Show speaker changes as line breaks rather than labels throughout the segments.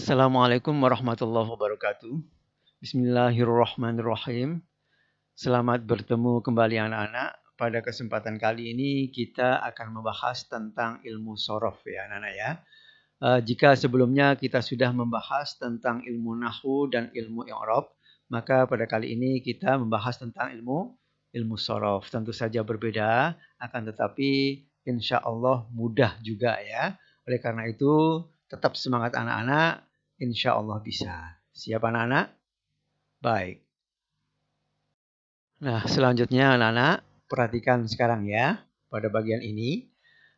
Assalamualaikum warahmatullahi wabarakatuh. Bismillahirrahmanirrahim. Selamat bertemu kembali anak-anak. Pada kesempatan kali ini kita akan membahas tentang ilmu shorof ya anak-anak ya. Jika sebelumnya kita sudah membahas tentang ilmu nahwu dan ilmu i'rab, maka pada kali ini kita membahas tentang ilmu shorof. Tentu saja berbeda, akan tetapi insya Allah mudah juga ya. Oleh karena itu tetap semangat anak-anak, insya Allah bisa. Siap anak-anak? Baik. Nah selanjutnya anak-anak perhatikan sekarang ya. Pada bagian ini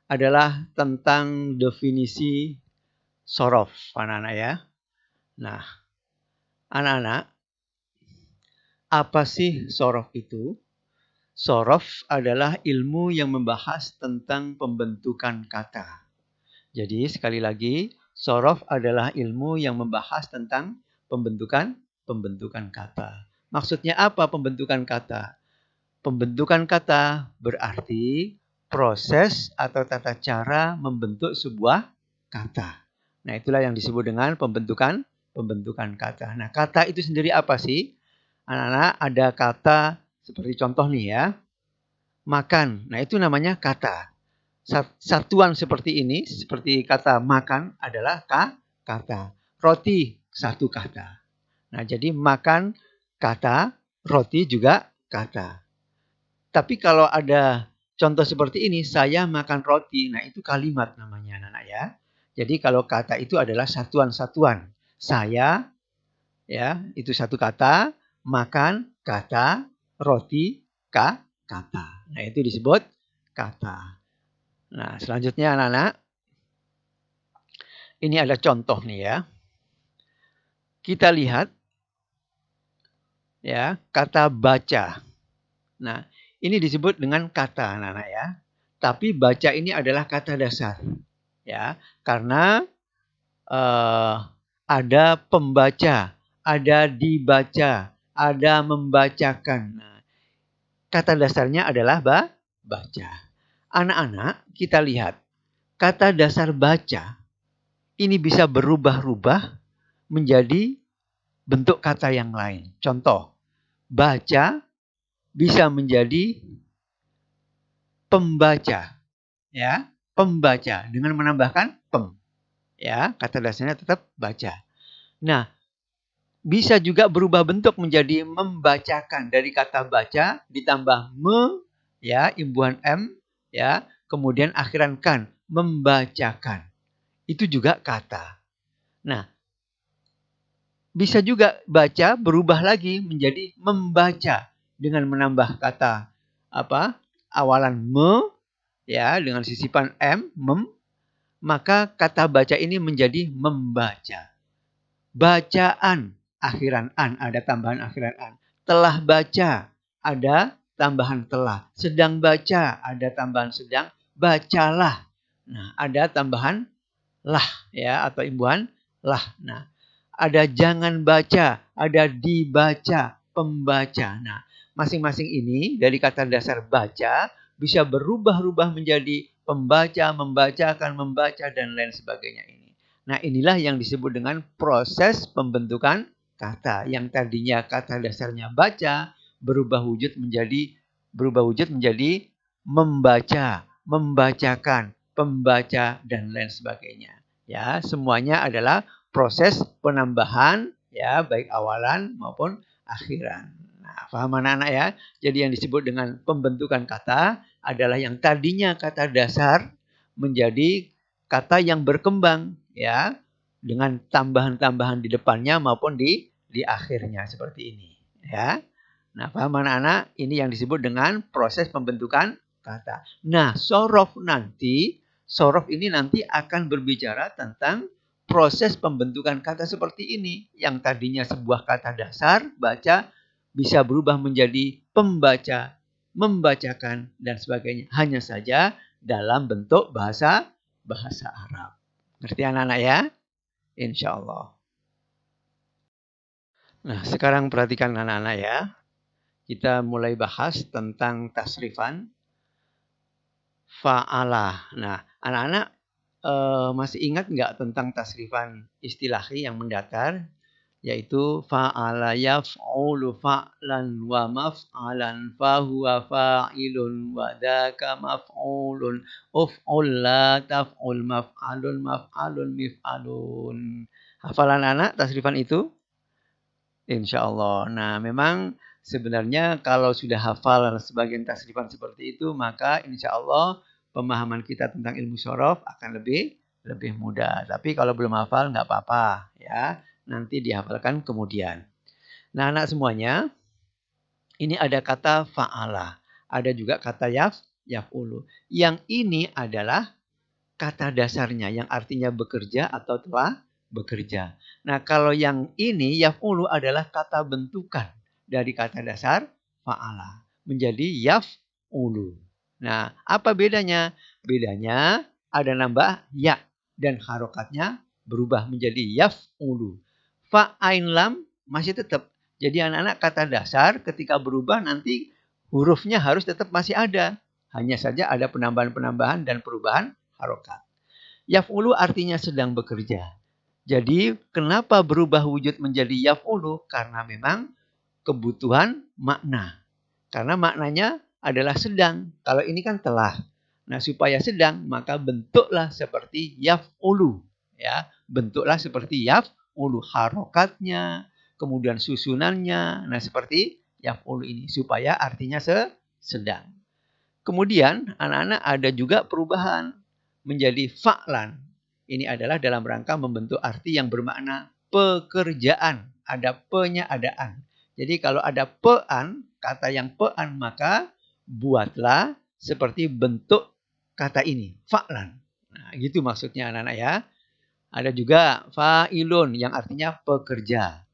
adalah tentang definisi shorof anak-anak ya. Nah anak-anak, apa sih shorof itu? Shorof adalah ilmu yang membahas tentang pembentukan kata. Jadi sekali lagi, shorof adalah ilmu yang membahas tentang pembentukan kata. Maksudnya apa pembentukan kata? Pembentukan kata berarti proses atau tata cara membentuk sebuah kata. Nah, itulah yang disebut dengan pembentukan kata. Nah, kata itu sendiri apa sih? Anak-anak, ada kata seperti contoh nih ya. Makan. Nah, itu namanya kata. Satuan seperti ini, seperti kata makan adalah kata. Roti, satu kata. Nah, jadi makan kata, roti juga kata. Tapi kalau ada contoh seperti ini, saya makan roti. Nah, itu kalimat namanya anak-anak ya. Jadi kalau kata itu adalah satuan-satuan. Saya, ya, itu satu kata. Makan, kata. Roti, kata. Nah, itu disebut kata. Nah, selanjutnya anak-anak. Ini ada contoh nih ya. Kita lihat ya, kata baca. Nah, ini disebut dengan kata anak-anak ya. Tapi baca ini adalah kata dasar. Ya, karena ada pembaca, ada dibaca, ada membacakan. Nah, kata dasarnya adalah baca. Anak-anak, kita lihat kata dasar baca ini bisa berubah-ubah menjadi bentuk kata yang lain. Contoh, baca bisa menjadi pembaca, ya, pembaca dengan menambahkan pem, ya, kata dasarnya tetap baca. Nah, bisa juga berubah bentuk menjadi membacakan dari kata baca ditambah me, ya, imbuhan m, ya, kemudian akhiran kan, membacakan. Itu juga kata. Nah, bisa juga baca berubah lagi menjadi membaca dengan menambah kata apa? Awalan me, ya, dengan sisipan m, mem, maka kata baca ini menjadi membaca. Bacaan, akhiran an, ada tambahan akhiran an. Telah baca, ada tambahan telah. Sedang baca, ada tambahan sedang. Bacalah. Nah, ada tambahan lah, ya, atau imbuhan lah. Nah, ada jangan baca, ada dibaca, pembaca. Nah, masing-masing ini dari kata dasar baca bisa berubah-ubah menjadi pembaca, membacakan, membaca, dan lain sebagainya ini. Nah, inilah yang disebut dengan proses pembentukan kata. Yang tadinya kata dasarnya baca, berubah wujud menjadi membaca, membacakan, pembaca, dan lain sebagainya. Ya, semuanya adalah proses penambahan, ya, baik awalan maupun akhiran. Nah, paham anak-anak ya? Jadi yang disebut dengan pembentukan kata adalah yang tadinya kata dasar menjadi kata yang berkembang, ya, dengan tambahan-tambahan di depannya maupun di akhirnya seperti ini, ya. Nah, paham anak-anak? Ini yang disebut dengan proses pembentukan kata. Nah, shorof ini nanti akan berbicara tentang proses pembentukan kata seperti ini. Yang tadinya sebuah kata dasar, baca, bisa berubah menjadi pembaca, membacakan, dan sebagainya. Hanya saja dalam bentuk bahasa Arab. Ngerti anak-anak ya? Insya Allah. Nah, sekarang perhatikan anak-anak ya. Kita mulai bahas tentang tasrifan fa'ala. Nah, anak-anak masih ingat nggak tentang tasrifan istilahi yang mendatar? Yaitu fa'ala yaf'ulu fa'lan wa maf'alan fahuwa fa'ilun wa dzaka maf'ulun uf'ul la taf'ul maf'alun maf'alun mif'alun. Hafalan anak tasrifan itu? Insyaallah. Nah, memang sebenarnya kalau sudah hafal sebagian tasrifan seperti itu, maka insyaallah pemahaman kita tentang ilmu sorof akan lebih mudah. Tapi kalau belum hafal nggak apa-apa ya. Nanti dihafalkan kemudian. Nah, anak semuanya, ini ada kata fa'ala. Ada juga kata yaf'ulu. Yang ini adalah kata dasarnya yang artinya bekerja atau telah bekerja. Nah, kalau yang ini yaf'ulu adalah kata bentukan dari kata dasar fa'ala menjadi yaf'ulu. Nah, apa bedanya? Bedanya ada nambah ya dan harokatnya berubah menjadi yaf'ulu. Fa ain lam masih tetap. Jadi anak-anak kata dasar ketika berubah nanti hurufnya harus tetap masih ada. Hanya saja ada penambahan-penambahan dan perubahan harokat. Yaf'ulu artinya sedang bekerja. Jadi kenapa berubah wujud menjadi yaf'ulu? Karena memang kebutuhan makna. Karena maknanya adalah sedang. Kalau ini kan telah. Nah, supaya sedang maka bentuklah seperti yaf'ulu. Ya, bentuklah seperti yaf'ulu, harokatnya, kemudian susunannya. Nah, seperti yaf'ulu ini supaya artinya sedang. Kemudian anak-anak ada juga perubahan menjadi fa'lan. Ini adalah dalam rangka membentuk arti yang bermakna pekerjaan. Ada pe-nya, ada an. Jadi kalau ada pe-an, kata yang pe-an, maka buatlah seperti bentuk kata ini, fa'lan. Nah, gitu maksudnya anak-anak ya. Ada juga fa'ilun yang artinya pekerja.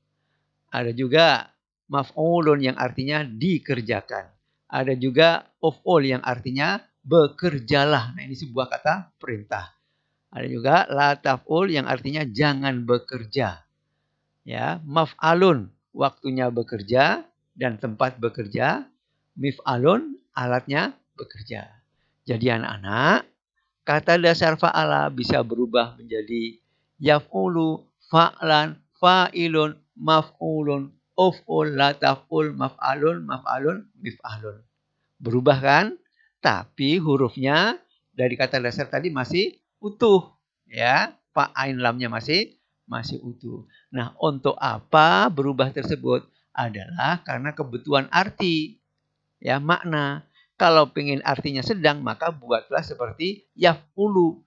Ada juga maf'ulun yang artinya dikerjakan. Ada juga uf'ul yang artinya bekerjalah. Nah, ini sebuah kata perintah. Ada juga la taf'ul yang artinya jangan bekerja. Ya, maf'alun waktunya bekerja dan tempat bekerja. Mif'alun alatnya bekerja. Jadi anak-anak, kata dasar fa'ala bisa berubah menjadi yaf'ulu, fa'lan, fa'ilun, maf'ulun, uf'ul, la taf'ul, maf'alun, maf'alun, mif'alun. Berubah kan? Tapi hurufnya dari kata dasar tadi masih utuh. Ya, fa ain lamnya masih utuh. Nah, untuk apa berubah tersebut? Adalah karena kebutuhan arti. Ya, makna. Kalau pengen artinya sedang, maka buatlah seperti yaf'ulu.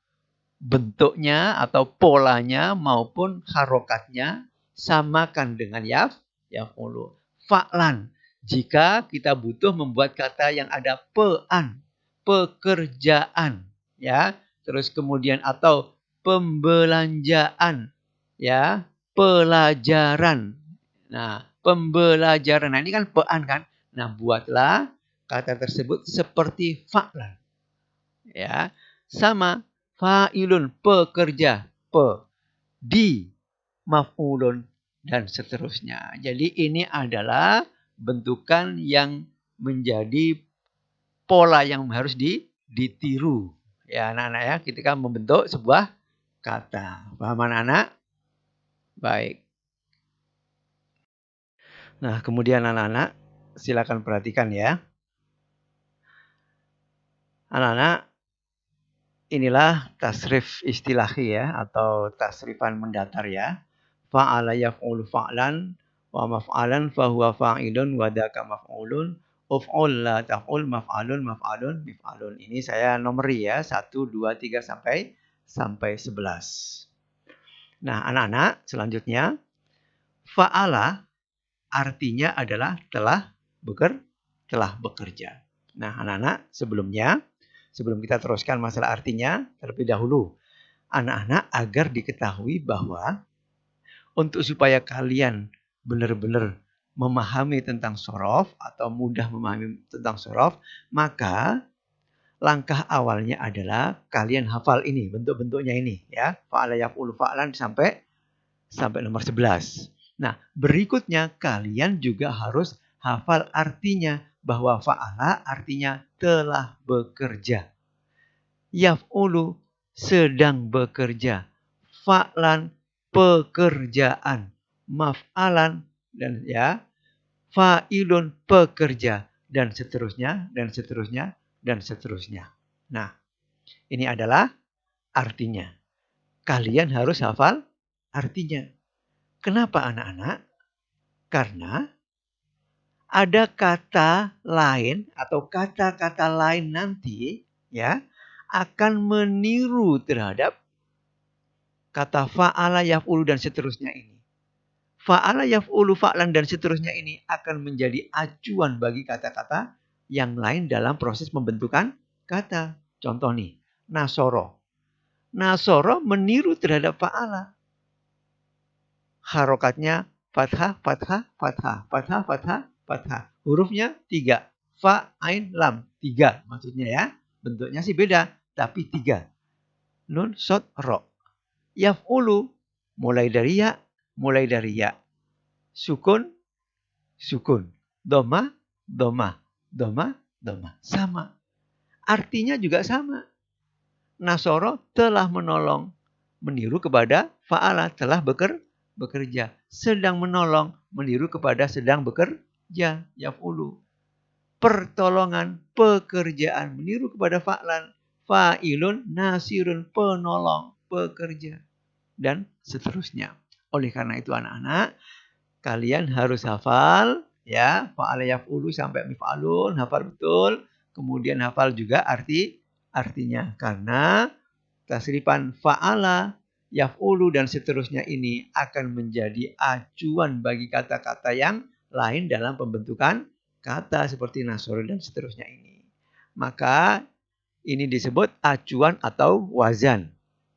Bentuknya atau polanya maupun harokatnya samakan dengan yaf'ulu. Fa'lan. Jika kita butuh membuat kata yang ada pe'an, pekerjaan, ya. Terus kemudian atau pembelanjaan, ya, pelajaran. Nah, pembelajaran. Nah, ini kan pe'an kan? Nah, buatlah kata tersebut seperti fa'lan. Ya, sama fa'ilun pekerja, di maf'ulun dan seterusnya. Jadi ini adalah bentukan yang menjadi pola yang harus ditiru. Ya, anak-anak ya, ketika membentuk sebuah kata. Paham anak-anak? Baik. Nah, kemudian anak-anak silakan perhatikan ya. Anak-anak, inilah tasrif istilahi ya atau tasrifan mendatar ya. Fa'ala yaf'ulu fa'lan wa maf'alan fahuwa fa'ilun wa dzaka maf'ulun uf'ul la taf'ul maf'alun maf'alun mif'alun. Ini saya nomori ya 1 2 3 sampai 11. Nah, anak-anak selanjutnya fa'ala artinya adalah telah bekerja. Nah, anak-anak sebelum kita teruskan masalah artinya terlebih dahulu, anak-anak agar diketahui bahwa untuk supaya kalian benar-benar memahami tentang sorof atau mudah memahami tentang sorof, maka langkah awalnya adalah kalian hafal ini, bentuk-bentuknya ini ya. Fa'ala yaf'ulu fa'lan sampai nomor 11. Nah, berikutnya kalian juga harus hafal artinya bahwa fa'ala artinya telah bekerja. Yaf'ulu sedang bekerja. Fa'lan pekerjaan. Maf'alan dan ya fa'ilun pekerja dan seterusnya dan seterusnya dan seterusnya. Nah, ini adalah artinya. Kalian harus hafal artinya. Kenapa anak-anak? Karena ada kata lain atau kata-kata lain nanti ya akan meniru terhadap kata fa'ala, yaf'ulu dan seterusnya ini. Fa'ala, yaf'ulu, fa'lan dan seterusnya ini akan menjadi acuan bagi kata-kata yang lain dalam proses pembentukan kata. Contoh nih, nasoro. Nasoro meniru terhadap fa'ala. Harokatnya fathah, fathah, fathah, fathah, fathah, fathah. Hurufnya 3. Fa, ain, lam. 3 maksudnya ya. Bentuknya sih beda, tapi 3. Nun, sod, ro. Yaf'ulu, mulai dari ya, mulai dari ya. Sukun, sukun. Doma, doma. Doma, doma. Sama. Artinya juga sama. Nasoro telah menolong. Meniru kepada fa'ala, telah bekerja. Sedang menolong, meniru kepada sedang bekerja. Yaf'ulu. Pertolongan, pekerjaan, meniru kepada fa'lan. Fa'ilun, nasirun, penolong, pekerja. Dan seterusnya. Oleh karena itu anak-anak, kalian harus hafal ya, fa'ala yaf'ulu sampai mif'alun, hafal betul. Kemudian hafal juga artinya. Karena tasrifan fa'ala, yaf'ulu dan seterusnya ini akan menjadi acuan bagi kata-kata yang lain dalam pembentukan kata seperti nasoro dan seterusnya ini. Maka ini disebut acuan atau wazan.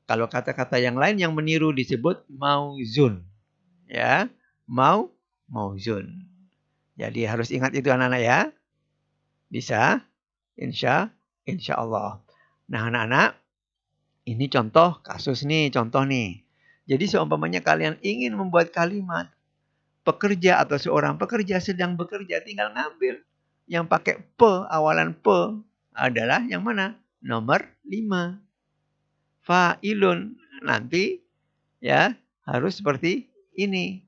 Kalau kata-kata yang lain yang meniru disebut mauzun. Ya, mauzun. Jadi harus ingat itu anak-anak ya. Bisa? Insya Allah. Nah anak-anak, ini contoh kasus nih, contoh nih. Jadi seumpamanya kalian ingin membuat kalimat pekerja atau seorang pekerja sedang bekerja, tinggal ngambil yang pakai pe, awalan pe adalah yang mana? Nomor 5. Fa'ilun. Nanti ya harus seperti ini.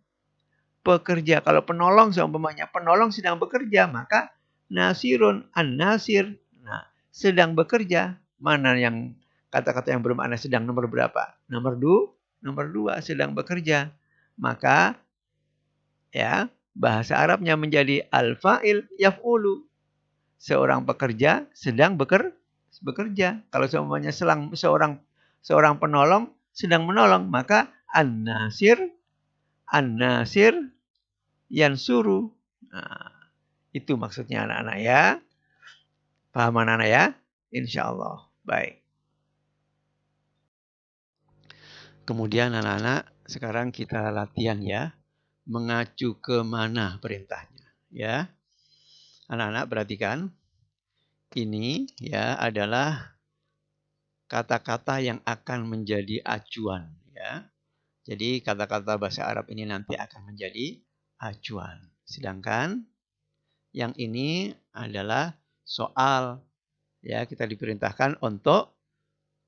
Pekerja. Kalau penolong seumpamanya penolong sedang bekerja, maka nasirun, an-nasir. Nah, sedang bekerja. Mana yang kata-kata yang bermakna sedang nomor berapa? Nomor 2 sedang bekerja. Maka ya, bahasa Arabnya menjadi al-fa'il yaf'ulu. Seorang pekerja sedang bekerja. Kalau seumpamanya seorang penolong sedang menolong, maka an-nasir yansuru. Nah, itu maksudnya anak-anak ya. Paham anak-anak ya? Insya Allah. Baik. Kemudian anak-anak, sekarang kita latihan ya. Mengacu ke mana perintahnya. Ya. Anak-anak perhatikan. Ini ya adalah kata-kata yang akan menjadi acuan. Ya. Jadi kata-kata bahasa Arab ini nanti akan menjadi acuan. Sedangkan yang ini adalah soal. Ya, kita diperintahkan untuk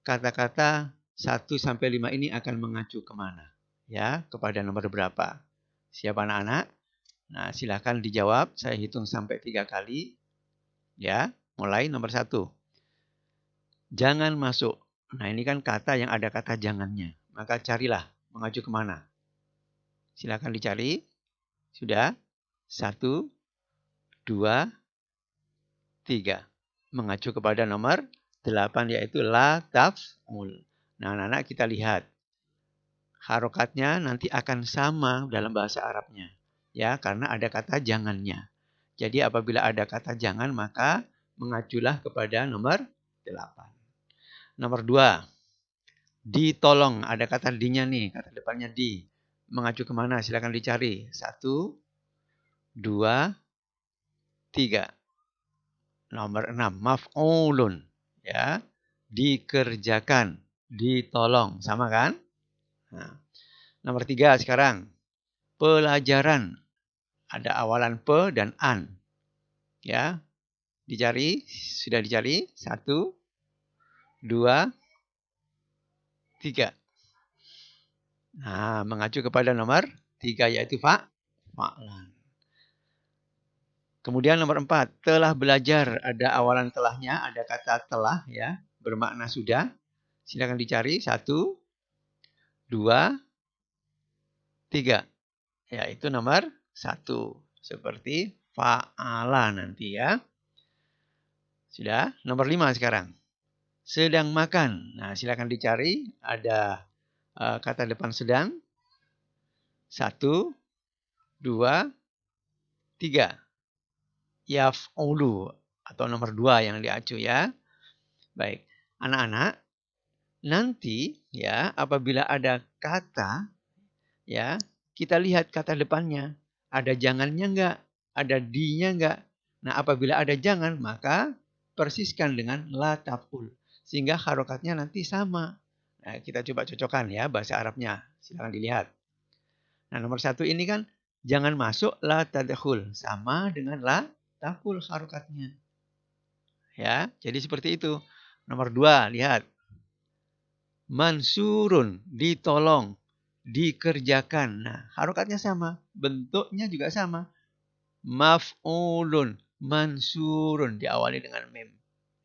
kata-kata 1 sampai 5 ini akan mengacu kemana? Ya, kepada nomor berapa? Siap anak-anak? Nah, silakan dijawab. Saya hitung sampai 3 kali. Ya, mulai nomor 1. Jangan masuk. Nah, ini kan kata yang ada kata jangannya. Maka carilah mengacu kemana. Silakan dicari. Sudah? 1, 2, 3. Mengacu kepada nomor 8 yaitu la taf'ul. Nah, anak-anak kita lihat. Harokatnya nanti akan sama dalam bahasa Arabnya. Ya, karena ada kata jangannya. Jadi apabila ada kata jangan maka mengaculah kepada nomor 8. Nomor 2. Ditolong. Ada kata di-nya nih. Kata depannya di. Mengacu kemana? Silakan dicari. 1, 2, 3. Nomor 6. Maf'ulun. Ya. Dikerjakan. Ditolong. Sama kan? Nah. Nomor 3 sekarang. Pelajaran. Ada awalan pe dan an. Ya. Dicari. Sudah dicari. 1, 2, 3. Nah, mengacu kepada nomor 3 yaitu fa'lan. Kemudian nomor 4, telah belajar. Ada awalan telahnya, ada kata telah ya, bermakna sudah. Silakan dicari 1, 2, 3. Yaitu nomor 1. Seperti fa'ala nanti ya. Sudah, nomor 5 sekarang. Sedang makan. Nah, silakan dicari. Ada kata depan sedang. 1, 2, 3. Yaf'ulu. Atau nomor 2 yang diacu ya. Baik. Anak-anak, nanti ya apabila ada kata ya, kita lihat kata depannya. Ada jangannya enggak? Ada di-nya enggak? Nah, apabila ada jangan, maka persiskan dengan la taf'ul. Sehingga harokatnya nanti sama. Nah, kita coba cocokkan ya bahasa Arabnya. Silakan dilihat. Nah, nomor 1 ini kan jangan masuk la tadkhul. Sama dengan la taf'ul harokatnya. Ya, jadi seperti itu. Nomor 2, lihat. Mansurun, ditolong, dikerjakan. Nah, harokatnya sama. Bentuknya juga sama. Maf'ulun, mansurun, diawali dengan mim.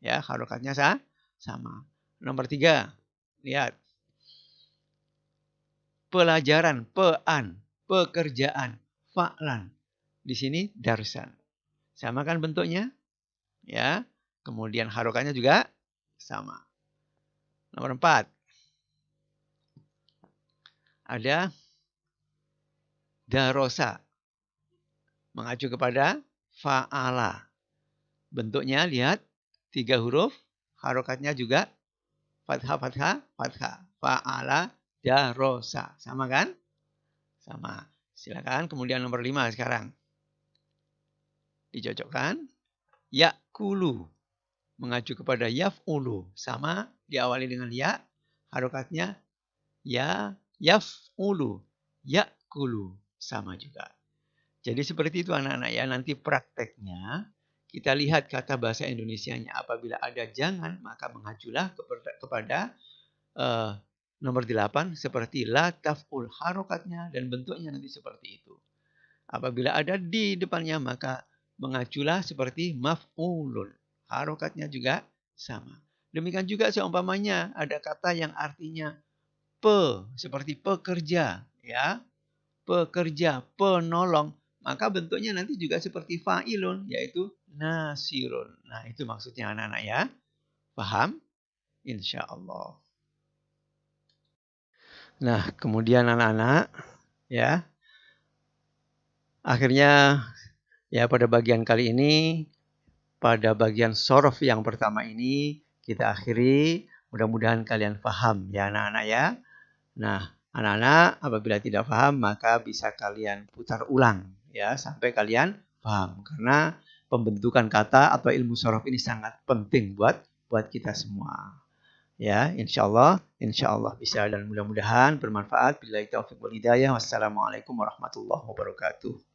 Ya, harokatnya sama. Nomor 3, lihat. Pelajaran, pe'an, pekerjaan, fa'lan. Di sini darsan. Sama kan bentuknya? Ya. Kemudian harokatnya juga sama. Nomor 4. Ada darosa. Mengacu kepada fa'ala. Bentuknya lihat 3 huruf. Harokatnya juga fathah, fathah, fathah. Fa'ala, darosa. Sama kan? Sama. Silakan. Kemudian nomor 5 sekarang. Dicocokkan. Ya'kulu. Mengacu kepada yaf'ulu. Sama. Diawali dengan ya. Harokatnya ya, yaf'ulu. Ya'kulu. Sama juga. Jadi seperti itu anak-anak ya. Nanti prakteknya kita lihat kata bahasa Indonesianya. Apabila ada jangan, maka mengaculah kepada nomor 8 seperti la taf'ul. Harokatnya dan bentuknya nanti seperti itu. Apabila ada di depannya, maka mengaculah seperti maf'ulun. Harokatnya juga sama. Demikian juga seumpamanya ada kata yang artinya seperti pekerja, ya. Pekerja, penolong, maka bentuknya nanti juga seperti fa'ilun, yaitu nasirun. Nah, itu maksudnya anak-anak ya. Paham? Insya Allah. Nah, kemudian anak-anak ya. Akhirnya ya pada bagian kali ini, pada bagian sorof yang pertama ini kita akhiri. Mudah-mudahan kalian paham ya anak-anak ya. Nah, anak-anak apabila tidak paham maka bisa kalian putar ulang ya sampai kalian paham. Karena pembentukan kata atau ilmu sorof ini sangat penting buat kita semua. Ya, insya Allah bisa dan mudah-mudahan bermanfaat. Billahi taufiq wal hidayah. Wassalamualaikum warahmatullahi wabarakatuh.